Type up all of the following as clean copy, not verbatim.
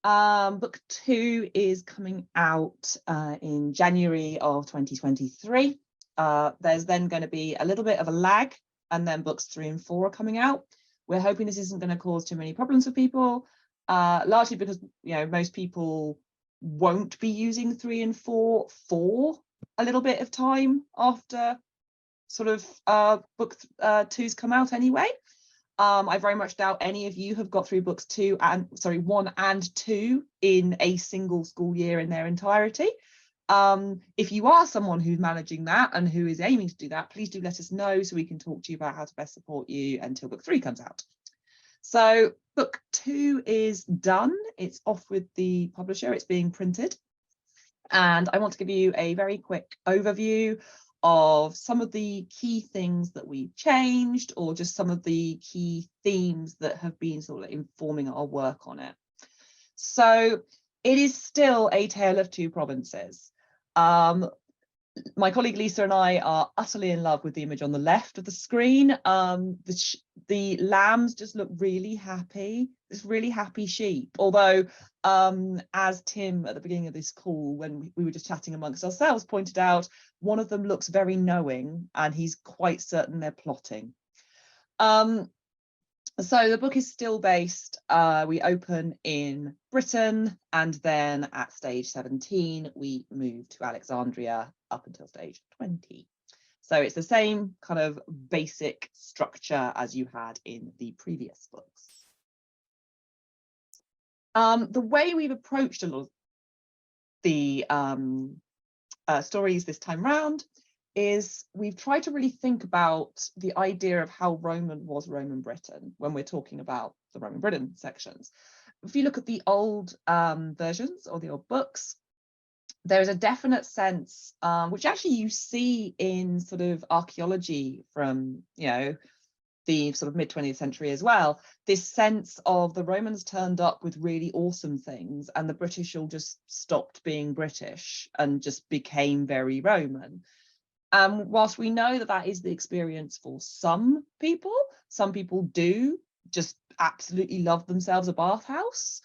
Book 2 is coming out in January of 2023. There's then going to be a little bit of a lag, and then books 3 and 4 are coming out. We're hoping this isn't going to cause too many problems for people, largely because most people won't be using 3 and 4 for a little bit of time after sort of book 2's come out anyway. I very much doubt any of you have got through books 1 and 2 in a single school year in their entirety. If you are someone who's managing that and who is aiming to do that, please do let us know so we can talk to you about how to best support you until book 3 comes out. So book 2 is done. It's off with the publisher. It's being printed. And I want to give you a very quick overview of some of the key things that we've changed, or just some of the key themes that have been sort of informing our work on it. So it is still a tale of two provinces. My colleague Lisa and I are utterly in love with the image on the left of the screen. The lambs just look really happy. This really happy sheep. Although, as Tim at the beginning of this call, when we were just chatting amongst ourselves, pointed out, one of them looks very knowing, and he's quite certain they're plotting. So the book is still based, we open in Britain, and then at stage 17, we move to Alexandria up until stage 20. So it's the same kind of basic structure as you had in the previous books. The way we've approached a lot of the stories this time round is we've tried to really think about the idea of how Roman was Roman Britain when we're talking about the Roman Britain sections. If you look at the old versions or the old books, there is a definite sense, which actually you see in sort of archaeology from, the sort of mid-20th century as well, this sense of the Romans turned up with really awesome things and the British all just stopped being British and just became very Roman. Whilst we know that that is the experience for some people do just absolutely love themselves a bathhouse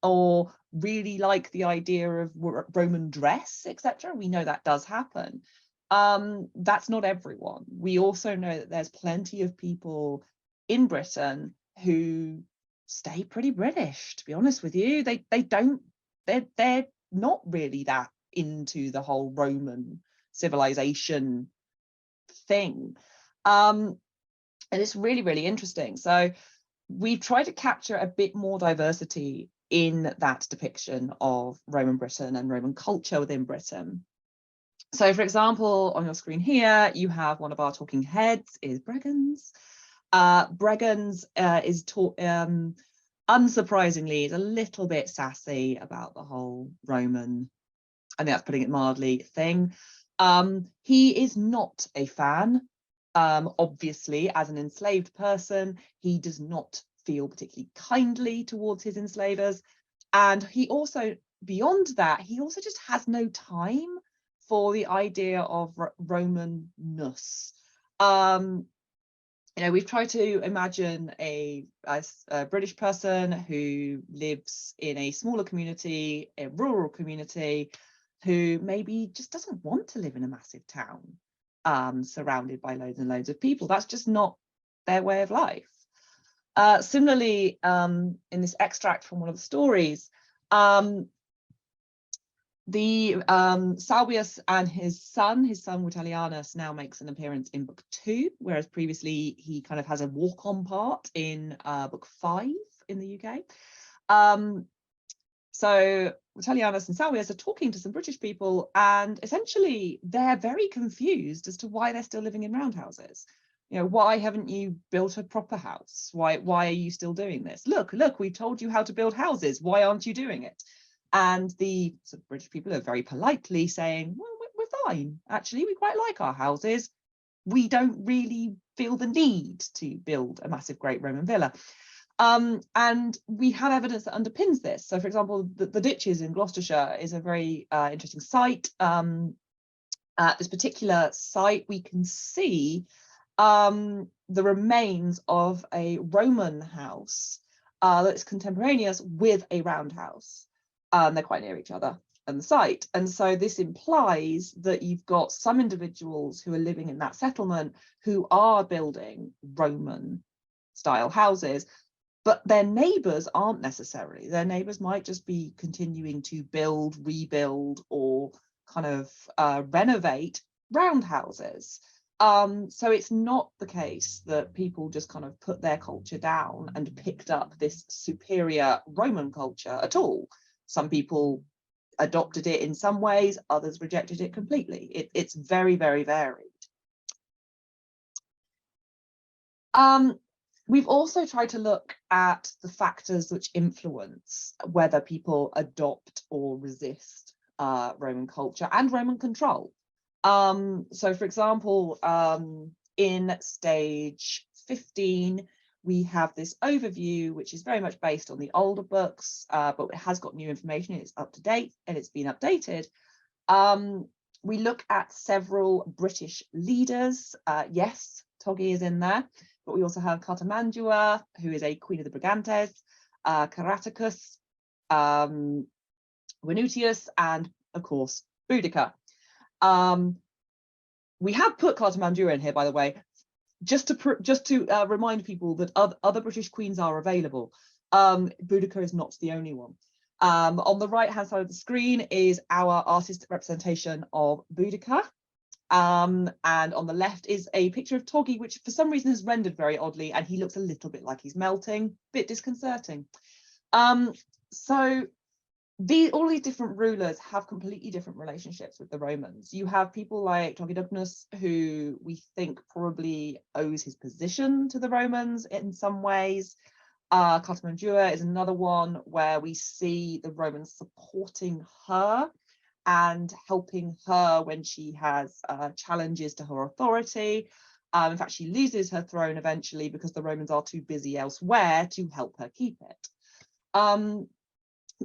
or really like the idea of Roman dress, etc. We know that does happen. That's not everyone. We also know that there's plenty of people in Britain who stay pretty British, to be honest with you. They're not really that into the whole Roman civilization thing. And it's really, really interesting. So we've tried to capture a bit more diversity in that depiction of Roman Britain and Roman culture within Britain. So, for example, on your screen here, you have one of our talking heads is Breggans. Breggans is unsurprisingly, is a little bit sassy about the whole Roman, I think that's putting it mildly, thing. He is not a fan. Obviously, as an enslaved person, he does not feel particularly kindly towards his enslavers. And he also, beyond that, he also just has no time for the idea of Romanness. We've tried to imagine a British person who lives in a smaller community, a rural community, who maybe just doesn't want to live in a massive town, surrounded by loads and loads of people. That's just not their way of life. Similarly, in this extract from one of the stories, Salvius and his son Vitellianus now makes an appearance in book 2, whereas previously he kind of has a walk-on part in book 5 in the UK. So Vitellianus and Salvius are talking to some British people, and essentially they're very confused as to why they're still living in roundhouses. Why haven't you built a proper house? Why are you still doing this? Look, we told you how to build houses. Why aren't you doing it? And the sort of British people are very politely saying, well, we're fine. Actually, we quite like our houses. We don't really feel the need to build a massive great Roman villa. And we have evidence that underpins this. So, for example, the ditches in Gloucestershire is a very interesting site. At this particular site, we can see the remains of a Roman house that's contemporaneous with a roundhouse. They're quite near each other and the site. And so this implies that you've got some individuals who are living in that settlement who are building Roman style houses, but their neighbours aren't necessarily. Their neighbours might just be continuing to build, rebuild, or kind of renovate roundhouses. So it's not the case that people just kind of put their culture down and picked up this superior Roman culture at all. Some people adopted it in some ways, others rejected it completely. It's very, very varied. We've also tried to look at the factors which influence whether people adopt or resist Roman culture and Roman control. So for example, in stage 15, we have this overview, which is very much based on the older books, but it has got new information, it's up to date, and it's been updated. We look at several British leaders. Yes, Toggi is in there, but we also have Cartimandua, who is a queen of the Brigantes, Caratacus, Venutius, and of course, Boudica. We have put Cartimandua in here, by the way, just to remind people that other British queens are available. Boudica is not the only one. On the right-hand side of the screen is our artist representation of Boudica. And on the left is a picture of Toggi, which for some reason is rendered very oddly, and he looks a little bit like he's melting, bit disconcerting. So all these different rulers have completely different relationships with the Romans. You have people like Toggi, who we think probably owes his position to the Romans in some ways. Cartimandua is another one where we see the Romans supporting her and helping her when she has challenges to her authority. In fact, she loses her throne eventually because the Romans are too busy elsewhere to help her keep it.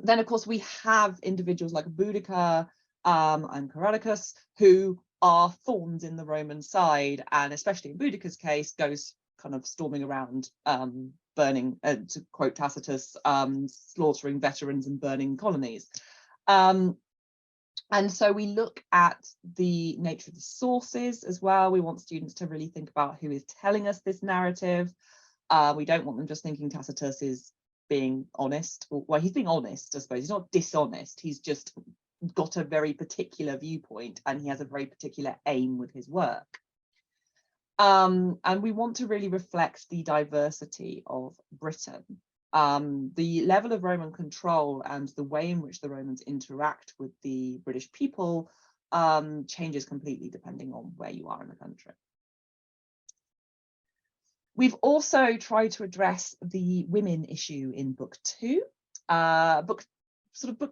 Then, of course, we have individuals like Boudica and Caradicus, who are thorns in the Roman side, and especially in Boudica's case, goes kind of storming around, burning, to quote Tacitus, slaughtering veterans and burning colonies. And so we look at the nature of the sources as well. We want students to really think about who is telling us this narrative. We don't want them just thinking Tacitus is being honest. Well, he's being honest, I suppose. He's not dishonest. He's just got a very particular viewpoint and he has a very particular aim with his work. And we want to really reflect the diversity of Britain. The level of Roman control and the way in which the Romans interact with the British people changes completely depending on where you are in the country. We've also tried to address the women issue in book 2. Book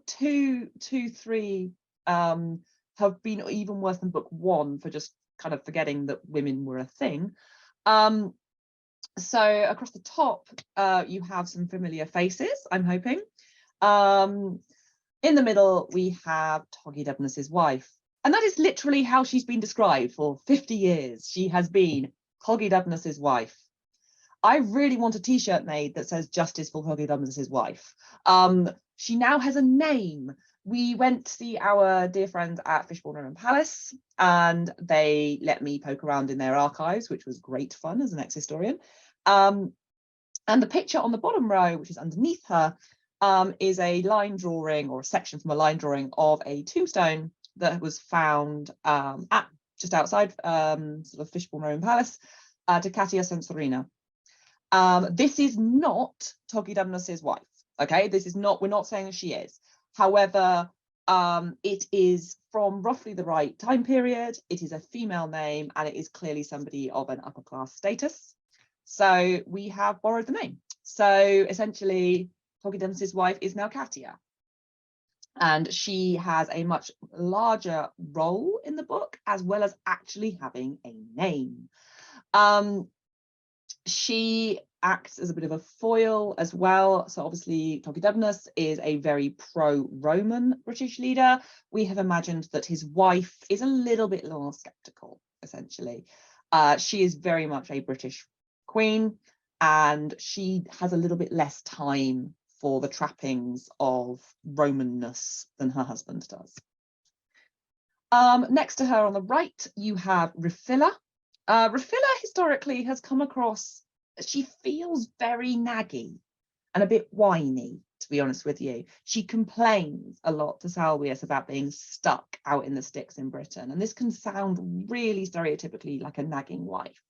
2, 3 have been even worse than book 1 for just kind of forgetting that women were a thing. So across the top, you have some familiar faces, I'm hoping. In the middle, we have Toggi Debnus's wife. And that is literally how she's been described for 50 years. She has been Toggi Debnus's wife. I really want a t-shirt made that says justice for Toggi Debnus's wife. She now has a name. We went to see our dear friends at Fishbourne Roman Palace and they let me poke around in their archives, which was great fun as an ex-historian. And the picture on the bottom row, which is underneath her, is a line drawing or a section from a line drawing of a tombstone that was found at just outside sort of Fishbourne Roman Palace to Katia Sensorina. This is not Toggi Debnus's wife. Okay, this is not, we're not saying she is. However, it is from roughly the right time period. It is a female name and it is clearly somebody of an upper class status. So we have borrowed the name. So essentially, Toggi Debnus's wife is now Katia. And she has a much larger role in the book, as well as actually having a name. She acts as a bit of a foil as well. So obviously Toggi Debnus is a very pro-Roman British leader. We have imagined that his wife is a little bit more skeptical, essentially. She is very much a British queen. and she has a little bit less time for the trappings of Romanness than her husband does. Next to her on the right, you have Rufilla. Rufilla historically has come across, she feels very naggy and a bit whiny, to be honest with you. She complains a lot to Salvius about being stuck out in the sticks in Britain, and this can sound really stereotypically like a nagging wife,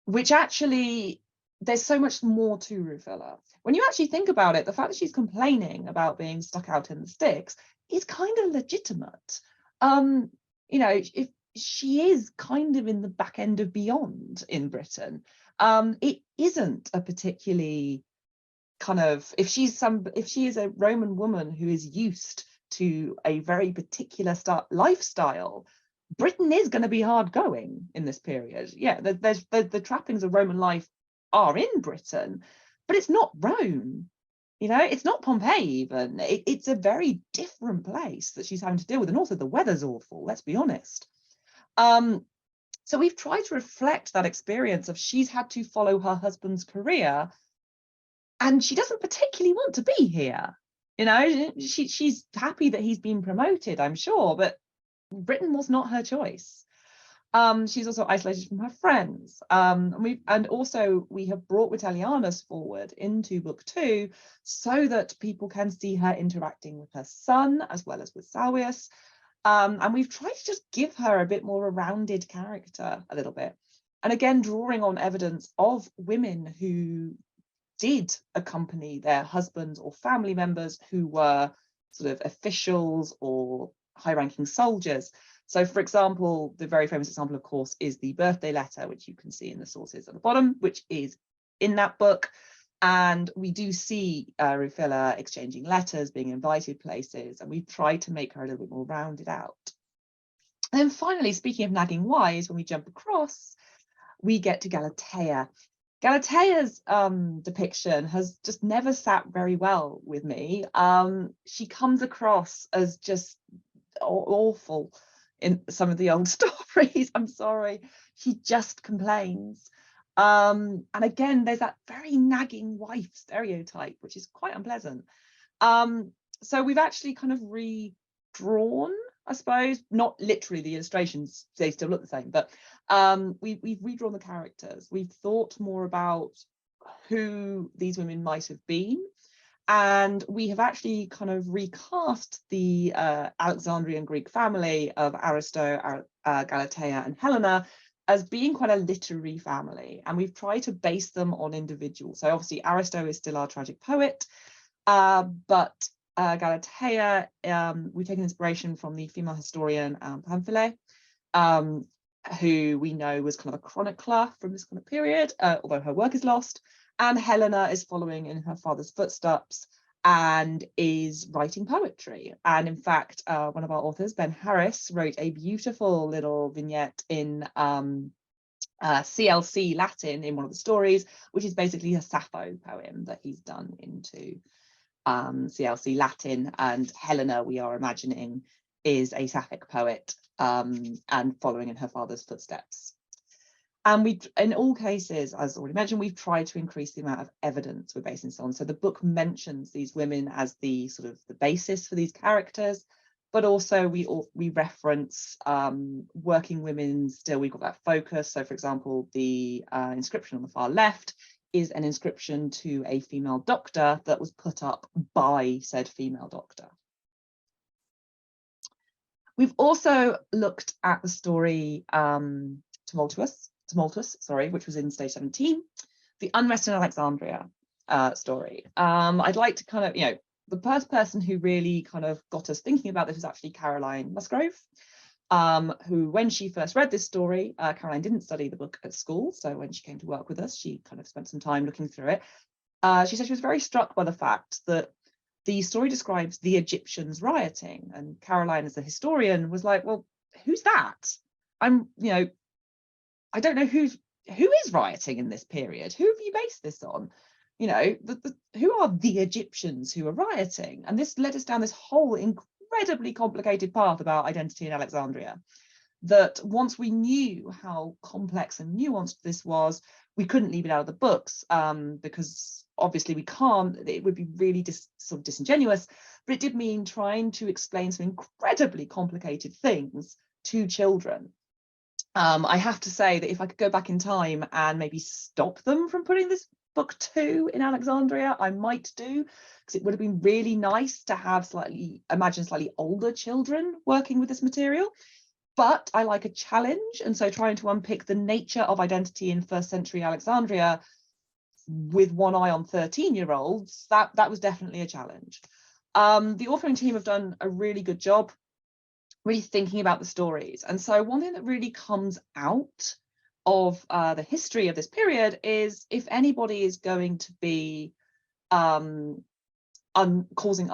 which actually, there's so much more to Rufilla. When you actually think about it, the fact that she's complaining about being stuck out in the sticks is kind of legitimate. You know, if she is kind of in the back end of beyond in Britain, it isn't a particularly kind of, if she is a Roman woman who is used to a very particular lifestyle, Britain is going to be hard going in this period. Yeah, the trappings of Roman life are in Britain, but it's not Rome. You know, it's not Pompeii even. It's a very different place that she's having to deal with. And also the weather's awful, let's be honest. So we've tried to reflect that experience of she's had to follow her husband's career and she doesn't particularly want to be here. You know, she's happy that he's been promoted, I'm sure, but Britain was not her choice. She's also isolated from her friends. And also we have brought Vitellianus forward into book 2 so that people can see her interacting with her son as well as with Salvius. And we've tried to just give her a bit more a rounded character a little bit. And again, drawing on evidence of women who did accompany their husbands or family members who were sort of officials or high-ranking soldiers. So, for example, the very famous example, of course, is the birthday letter, which you can see in the sources at the bottom, which is in that book. And we do see Rufilla exchanging letters, being invited places, and we've tried to make her a little bit more rounded out. And then finally, speaking of nagging wives, when we jump across, we get to Galatea. Galatea's depiction has just never sat very well with me. She comes across as just awful in some of the old stories. I'm sorry, she just complains. And again, there's that very nagging wife stereotype, which is quite unpleasant. So we've actually kind of redrawn, I suppose, not literally the illustrations, they still look the same, but we've redrawn the characters. We've thought more about who these women might have been, and we have actually kind of recast the Alexandrian Greek family of Aristo, Galatea and Helena as being quite a literary family, and we've tried to base them on individuals. So obviously Aristo is still our tragic poet, but Galatea, we've taken inspiration from the female historian Pamphile, who we know was kind of a chronicler from this kind of period, although her work is lost. And Helena is following in her father's footsteps and is writing poetry. And in fact, one of our authors, Ben Harris, wrote a beautiful little vignette in CLC Latin in one of the stories, which is basically a Sappho poem that he's done into CLC Latin. And Helena, we are imagining, is a Sapphic poet and following in her father's footsteps. And we, in all cases, as already mentioned, we've tried to increase the amount of evidence we're basing this on. So the book mentions these women as the sort of the basis for these characters, but also we reference working women still. We've got that focus. So, for example, the inscription on the far left is an inscription to a female doctor that was put up by said female doctor. We've also looked at the story Tumultuous, which was in stage 17, the Unrest in Alexandria story. I'd like to kind of, you know, the first person who really kind of got us thinking about this was actually Caroline Musgrove, who, when she first read this story, Caroline didn't study the book at school, so when she came to work with us, she kind of spent some time looking through it. She said she was very struck by the fact that the story describes the Egyptians rioting, and Caroline, as a historian, was like, well, who's that? I don't know who is rioting in this period. Who have you based this on? You know, who are the Egyptians who are rioting? And this led us down this whole incredibly complicated path about identity in Alexandria. that once we knew how complex and nuanced this was, we couldn't leave it out of the books, because obviously we can't, it would be really sort of disingenuous, but it did mean trying to explain some incredibly complicated things to children. I have to say that if I could go back in time and maybe stop them from putting this book 2 in Alexandria, I might do, because it would have been really nice to have slightly older children working with this material. But I like a challenge, and so trying to unpick the nature of identity in first century Alexandria with one eye on 13-year-olds, that was definitely a challenge. The authoring team have done a really good job really thinking about the stories. And so one thing that really comes out of the history of this period is, if anybody is going to be not causing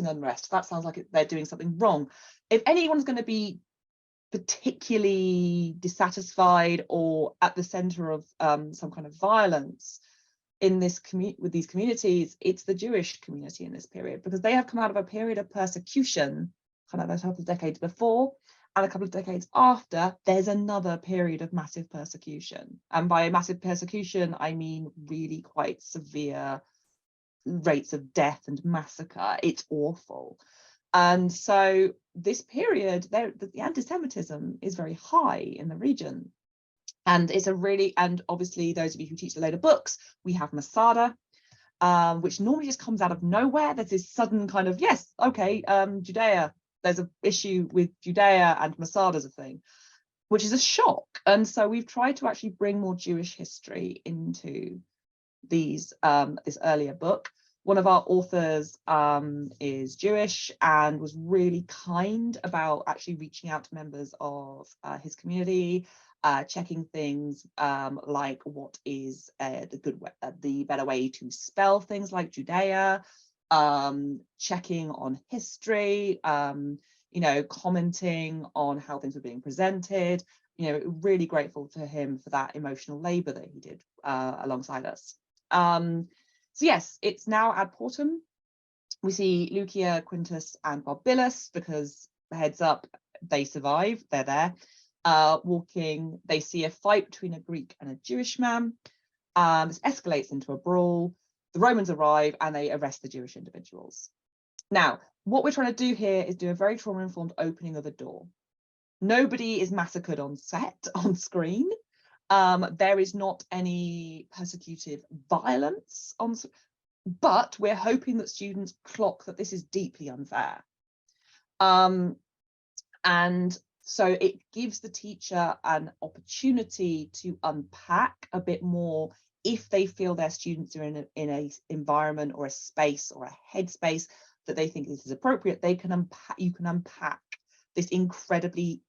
unrest, that sounds like they're doing something wrong. If anyone's going to be particularly dissatisfied or at the center of some kind of violence in this with these communities, it's the Jewish community in this period, because they have come out of a period of persecution kind of a couple of decades before, and a couple of decades after there's another period of massive persecution. And by massive persecution, I mean really quite severe rates of death and massacre. It's awful. And so this period, the anti-Semitism is very high in the region. And it's and obviously those of you who teach the later books, we have Masada, which normally just comes out of nowhere. There's this sudden kind of, yes, okay, Judea, there's an issue with Judea and Masada's a thing, which is a shock. And so we've tried to actually bring more Jewish history into this earlier book. One of our authors is Jewish and was really kind about actually reaching out to members of his community, checking things like what is the better way to spell things like Judea, checking on history, commenting on how things were being presented. Really grateful to him for that emotional labor that he did alongside us. So yes, it's now ad portum. We see Lucia, Quintus, and Barbilus, because heads up, they survive, they're there, walking. They see a fight between a Greek and a Jewish man. This escalates into a brawl. The Romans arrive and they arrest the Jewish individuals. Now, what we're trying to do here is do a very trauma-informed opening of a door. Nobody is massacred on set, on screen. There is not any persecutive violence but we're hoping that students clock that this is deeply unfair. And so it gives the teacher an opportunity to unpack a bit more if they feel their students are in a environment or a space or a headspace that they think this is appropriate. You can unpack this incredibly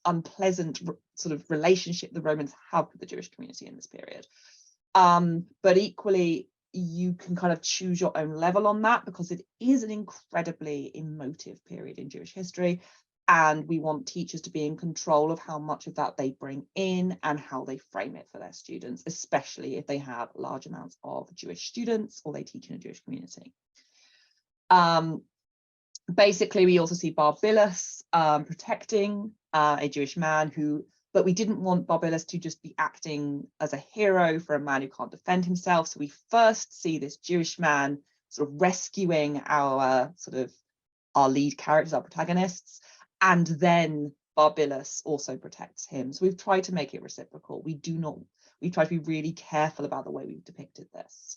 unpleasant sort of relationship the Romans have with the Jewish community in this period. But equally, you can kind of choose your own level on that, because it is an incredibly emotive period in Jewish history, and we want teachers to be in control of how much of that they bring in and how they frame it for their students, especially if they have large amounts of Jewish students or they teach in a Jewish community. Basically, we also see Barbilus protecting a Jewish man but we didn't want Barbilus to just be acting as a hero for a man who can't defend himself. So we first see this Jewish man sort of rescuing our lead characters, our protagonists, and then Barbilus also protects him. So we've tried to make it reciprocal. We try to be really careful about the way we've depicted this.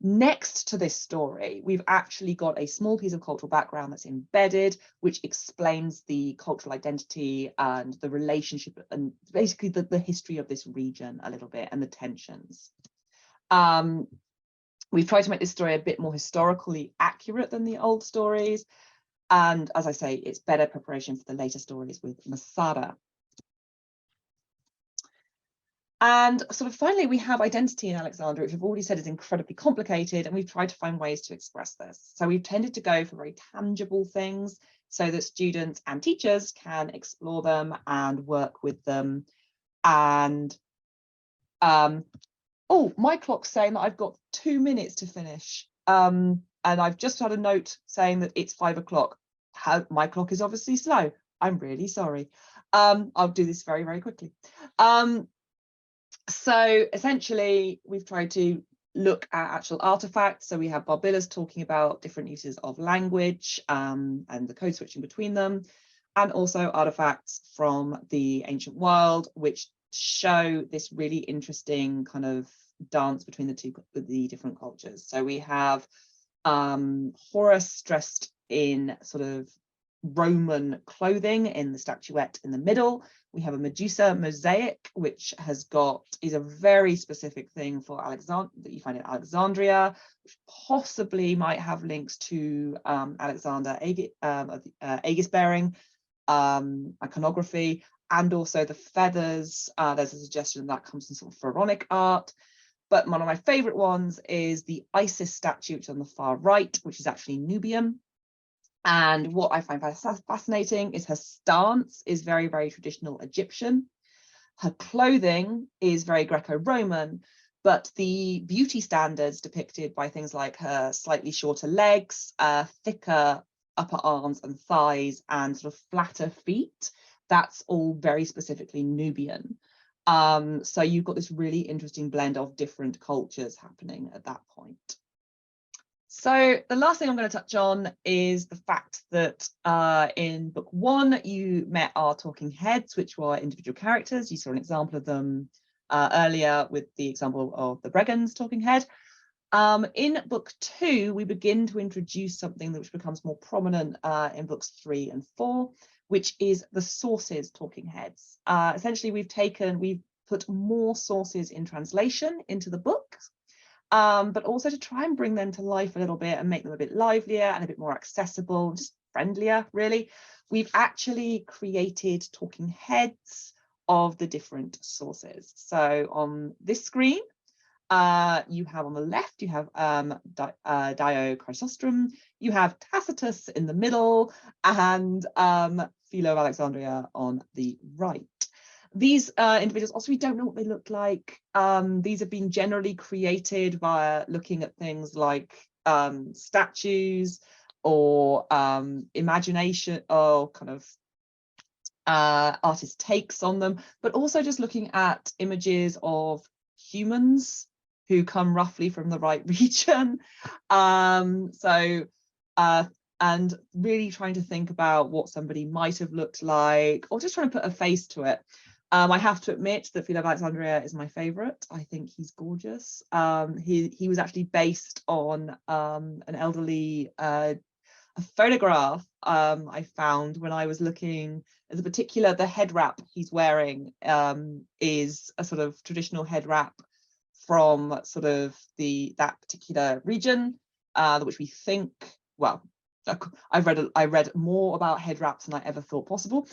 Next to this story, we've actually got a small piece of cultural background that's embedded, which explains the cultural identity and the relationship and basically the history of this region a little bit and the tensions. We've tried to make this story a bit more historically accurate than the old stories. And as I say, it's better preparation for the later stories with Masada. And sort of finally, we have identity in Alexandria, which I've already said is incredibly complicated, and we've tried to find ways to express this. So we've tended to go for very tangible things so that students and teachers can explore them and work with them. And oh, my clock's saying that I've got 2 minutes to finish. And I've just had a note saying that it's 5 o'clock. my clock is obviously slow. I'm really sorry. I'll do this very, very quickly. So essentially, we've tried to look at actual artifacts. So we have Barbillas talking about different uses of language and the code switching between them, and also artifacts from the ancient world, which show this really interesting kind of dance between the different cultures. So we have Horus dressed in sort of Roman clothing in the statuette in the middle. We have a Medusa mosaic, which is a very specific thing for Alexander that you find in Alexandria, which possibly might have links to Alexander Aegis bearing, iconography, and also the feathers. There's a suggestion that comes from sort of pharaonic art. But one of my favorite ones is the Isis statue, which is on the far right, which is actually Nubian. And what I find fascinating is her stance is very, very traditional Egyptian. Her clothing is very Greco-Roman, but the beauty standards depicted by things like her slightly shorter legs, thicker upper arms and thighs, and sort of flatter feet, that's all very specifically Nubian. So you've got this really interesting blend of different cultures happening at that point. So the last thing I'm going to touch on is the fact that in book 1, you met our talking heads, which were individual characters. You saw an example of them earlier with the example of the Bregans talking head. In book 2, we begin to introduce something which becomes more prominent in books 3 and 4, which is the sources talking heads. Essentially, we've put more sources in translation into the book. But also to try and bring them to life a little bit and make them a bit livelier and a bit more accessible, just friendlier, really. We've actually created talking heads of the different sources. So on this screen, you have on the left, you have Dio Chrysostom, you have Tacitus in the middle, and Philo of Alexandria on the right. These individuals, also we don't know what they look like. These have been generally created via looking at things like statues or imagination or kind of artist takes on them, but also just looking at images of humans who come roughly from the right region. And really trying to think about what somebody might have looked like, or just trying to put a face to it. I have to admit that Philo of Alexandria is my favorite. I think he's gorgeous. He was actually based on an elderly a photograph I found when I was looking at the head wrap he's wearing is a sort of traditional head wrap from sort of that particular region, which we think, well, I read more about head wraps than I ever thought possible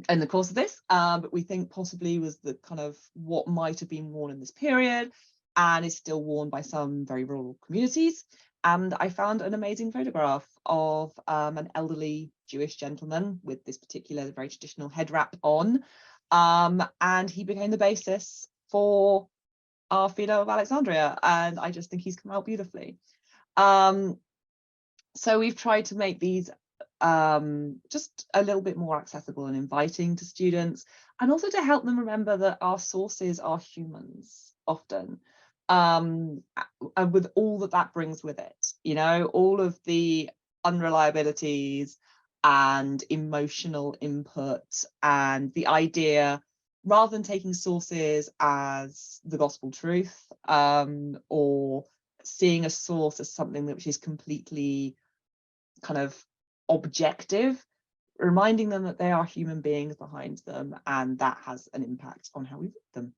in the course of this, but we think possibly was the kind of what might have been worn in this period and is still worn by some very rural communities. And I found an amazing photograph of an elderly Jewish gentleman with this particular very traditional head wrap on, and he became the basis for our Philo of Alexandria, and I just think he's come out beautifully. So we've tried to make these just a little bit more accessible and inviting to students, and also to help them remember that our sources are humans often, and with all that brings with it, you know, all of the unreliabilities and emotional input, and the idea, rather than taking sources as the gospel truth, or seeing a source as something which is completely kind of objective, reminding them that they are human beings behind them, and that has an impact on how we read them.